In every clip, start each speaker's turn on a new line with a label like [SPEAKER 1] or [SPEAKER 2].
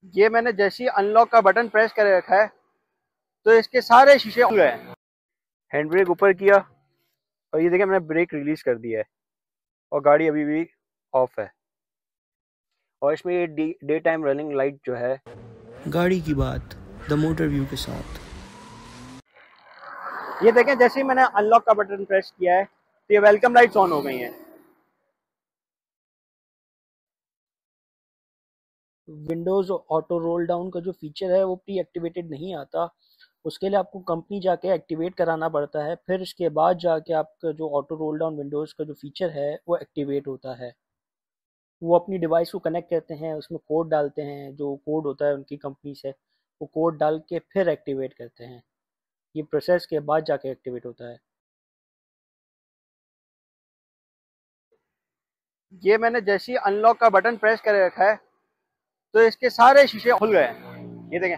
[SPEAKER 1] ये मैंने जैसे ही अनलॉक का बटन प्रेस कर रखा है तो इसके सारे शीशे खुल गए। हैंड ब्रेक ऊपर किया और ये देखिए मैंने ब्रेक रिलीज कर दिया है और गाड़ी अभी भी ऑफ है। और इसमें ये डे टाइम रनिंग लाइट जो है,
[SPEAKER 2] गाड़ी की बात द मोटर व्यू के साथ।
[SPEAKER 1] ये देखें जैसे ही मैंने अनलॉक का बटन प्रेस किया है तो ये वेलकम लाइट्स ऑन हो गई हैं।
[SPEAKER 2] विंडोज़ ऑटो रोल डाउन का जो फीचर है वो प्री एक्टिवेटेड नहीं आता। उसके लिए आपको कंपनी जाके एक्टिवेट कराना पड़ता है, फिर उसके बाद जाके आपका जो ऑटो रोल डाउन विंडोज़ का जो फीचर है वो एक्टिवेट होता है। वो अपनी डिवाइस को कनेक्ट करते हैं, उसमें कोड डालते हैं, जो कोड होता है उनकी कंपनी से, वो कोड डाल के फिर एक्टिवेट करते हैं। ये प्रोसेस के बाद जाके एक्टिवेट होता है।
[SPEAKER 1] ये मैंने जैसे ही अनलॉक का बटन प्रेस कर रखा है तो इसके सारे शीशे खुल गए। ये देखें,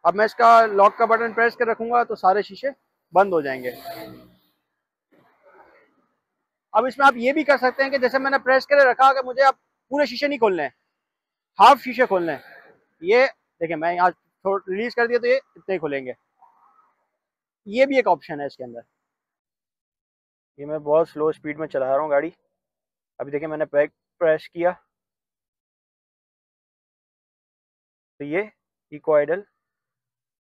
[SPEAKER 1] अब मैं इसका लॉक का बटन प्रेस कर रखूंगा तो सारे शीशे बंद हो जाएंगे। अब इसमें आप ये भी कर सकते हैं कि जैसे मैंने प्रेस कर रखा कि मुझे अब पूरे शीशे नहीं खोलने हैं, हाफ शीशे खोलने हैं। ये देखिए मैं यहाँ रिलीज कर दिया तो ये इतने ही खुलेंगे। ये भी एक ऑप्शन है इसके अंदर। ये मैं बहुत स्लो स्पीड में चला रहा हूँ गाड़ी। अभी देखिए मैंने ब्रेक प्रेस किया तो ये इको आइडल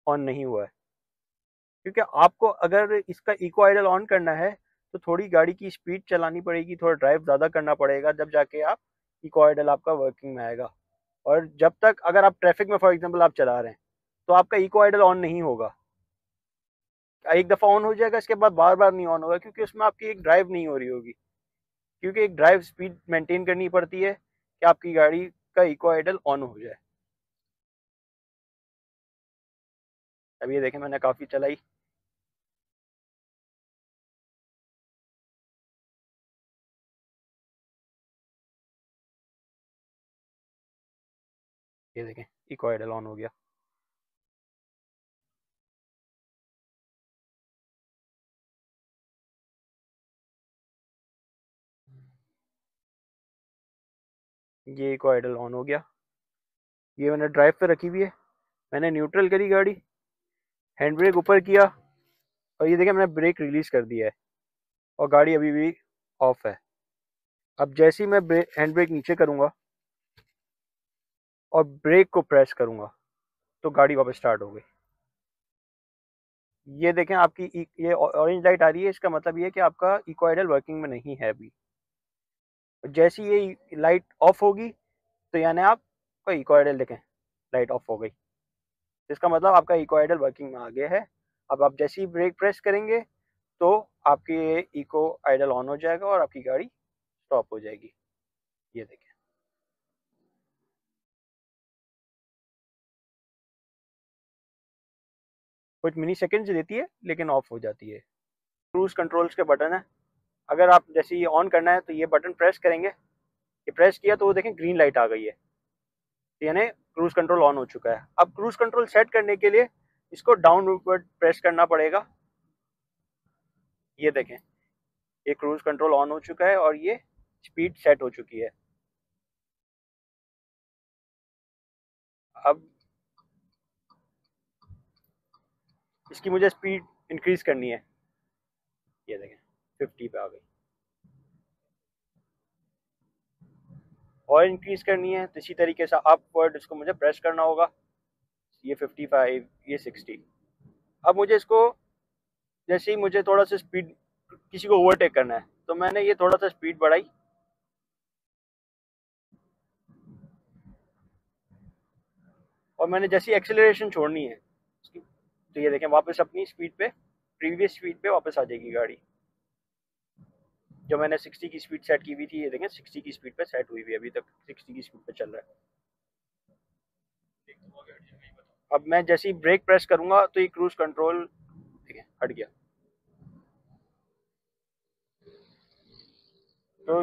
[SPEAKER 1] ऑन नहीं हुआ है, क्योंकि आपको अगर इसका इको आइडल ऑन करना है तो थोड़ी गाड़ी की स्पीड चलानी पड़ेगी, थोड़ा ड्राइव ज़्यादा करना पड़ेगा, जब जाके आप इको आइडल आपका वर्किंग में आएगा। और जब तक अगर आप ट्रैफिक में फॉर एग्जांपल आप चला रहे हैं तो आपका इको आइडल ऑन नहीं होगा। एक दफ़ा ऑन हो जाएगा, इसके बाद बार बार नहीं ऑन होगा, क्योंकि उसमें आपकी एक ड्राइव नहीं हो रही होगी। क्योंकि एक ड्राइव स्पीड मेंटेन करनी पड़ती है कि आपकी गाड़ी का इको आइडल ऑन हो जाए। अब ये देखें मैंने काफ़ी चलाई। ये देखें इको आइडल ऑन हो गया। ये इको आइडल ऑन हो गया। ये मैंने ड्राइव पे रखी हुई है, मैंने न्यूट्रल करी गाड़ी, हैंड ब्रेक ऊपर किया और ये देखिए मैंने ब्रेक रिलीज कर दिया है और गाड़ी अभी भी ऑफ है। अब जैसे ही मैं हैंड ब्रेक नीचे करूंगा और ब्रेक को प्रेस करूंगा तो गाड़ी वापस स्टार्ट हो गई। ये देखें आपकी ये ऑरेंज लाइट आ रही है, इसका मतलब ये है कि आपका इको आइडल वर्किंग में नहीं है अभी। जैसी ये लाइट ऑफ होगी तो यानी आपका इको आइडल देखें लाइट ऑफ हो गई, इसका मतलब आपका इको आइडल वर्किंग में आ गया है। अब आप जैसे ही ब्रेक प्रेस करेंगे तो आपकी ये इको आइडल ऑन हो जाएगा और आपकी गाड़ी स्टॉप हो जाएगी। ये देखें, कुछ मिनी सेकेंड्स देती है लेकिन ऑफ हो जाती है। क्रूज कंट्रोल्स के बटन है, अगर आप जैसे ये ऑन करना है तो ये बटन प्रेस करेंगे, ये प्रेस किया तो वो देखें ग्रीन लाइट आ गई है, यानी क्रूज कंट्रोल ऑन हो चुका है। अब क्रूज कंट्रोल सेट करने के लिए इसको डाउनवर्ड प्रेस करना पड़ेगा। ये देखें ये क्रूज कंट्रोल ऑन हो चुका है और ये स्पीड सेट हो चुकी है। अब इसकी मुझे स्पीड इंक्रीज करनी है। ये देखें 50 पे आ गई, और इंक्रीज करनी है तो इसी तरीके से अपवर्ड इसको मुझे प्रेस करना होगा। ये 55, ये 60। अब मुझे इसको जैसे ही मुझे थोड़ा सा स्पीड किसी को ओवरटेक करना है तो मैंने ये थोड़ा सा स्पीड बढ़ाई और मैंने जैसी एक्सेलरेशन छोड़नी है तो ये देखें वापस अपनी स्पीड पे, प्रीवियस स्पीड पे वापस आ जाएगी गाड़ी। जो मैंने 60 की स्पीड सेट की हुई थी, ये देखें 60 की स्पीड पे सेट हुई हुई, अभी तक 60 की स्पीड पे चल रहा है। अब मैं जैसे ही ब्रेक प्रेस करूंगा तो ये क्रूज कंट्रोल देखें हट गया। तो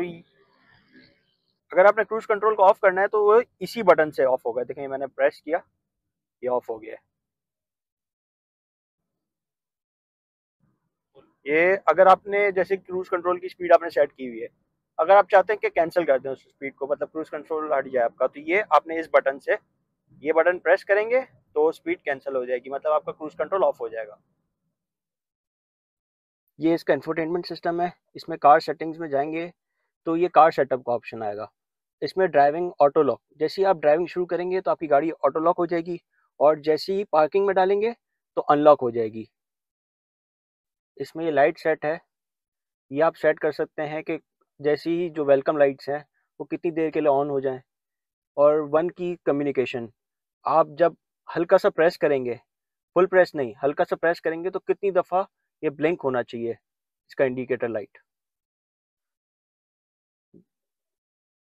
[SPEAKER 1] अगर आपने क्रूज कंट्रोल को ऑफ करना है तो वो इसी बटन से ऑफ होगा। देखें मैंने प्रेस किया, ये ऑफ हो गया है। ये अगर आपने जैसे क्रूज कंट्रोल की स्पीड आपने सेट की हुई है, अगर आप चाहते हैं कि कैंसिल कर दें उस स्पीड को, मतलब क्रूज कंट्रोल हट जाए आपका, तो ये आपने इस बटन से, ये बटन प्रेस करेंगे तो स्पीड कैंसिल हो जाएगी, मतलब आपका क्रूज कंट्रोल ऑफ हो जाएगा। ये इसका इंफोटेनमेंट सिस्टम है। इसमें कार सेटिंग्स में जाएंगे तो ये कार सेटअप का ऑप्शन आएगा। इसमें ड्राइविंग ऑटो लॉक, जैसे ही आप ड्राइविंग शुरू करेंगे तो आपकी गाड़ी ऑटो लॉक हो जाएगी, और जैसे ही पार्किंग में डालेंगे तो अनलॉक हो जाएगी। इसमें ये लाइट सेट है, ये आप सेट कर सकते हैं कि जैसी ही जो वेलकम लाइट्स हैं वो कितनी देर के लिए ऑन हो जाएं। और वन की कम्युनिकेशन, आप जब हल्का सा प्रेस करेंगे, फुल प्रेस नहीं, हल्का सा प्रेस करेंगे तो कितनी दफ़ा ये ब्लिंक होना चाहिए इसका इंडिकेटर लाइट।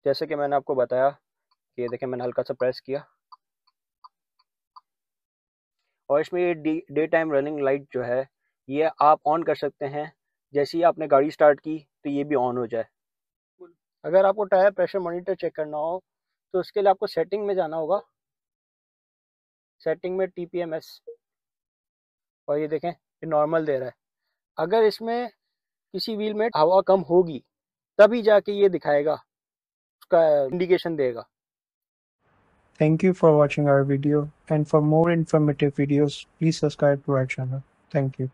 [SPEAKER 1] जैसे कि मैंने आपको बताया कि ये देखें, मैंने हल्का सा प्रेस किया और इसमें ये डे टाइम रनिंग लाइट जो है ये आप ऑन कर सकते हैं। जैसे ही आपने गाड़ी स्टार्ट की तो ये भी ऑन हो जाए। अगर आपको टायर प्रेशर मॉनिटर चेक करना हो तो उसके लिए आपको सेटिंग में जाना होगा, सेटिंग में TPMS, और ये देखें ये नॉर्मल दे रहा है। अगर इसमें किसी व्हील में हवा कम होगी तभी जाके ये दिखाएगा, उसका इंडिकेशन देगा।
[SPEAKER 3] Thank you for watching our video, and for more informative videos, please subscribe to our channel. Thank you.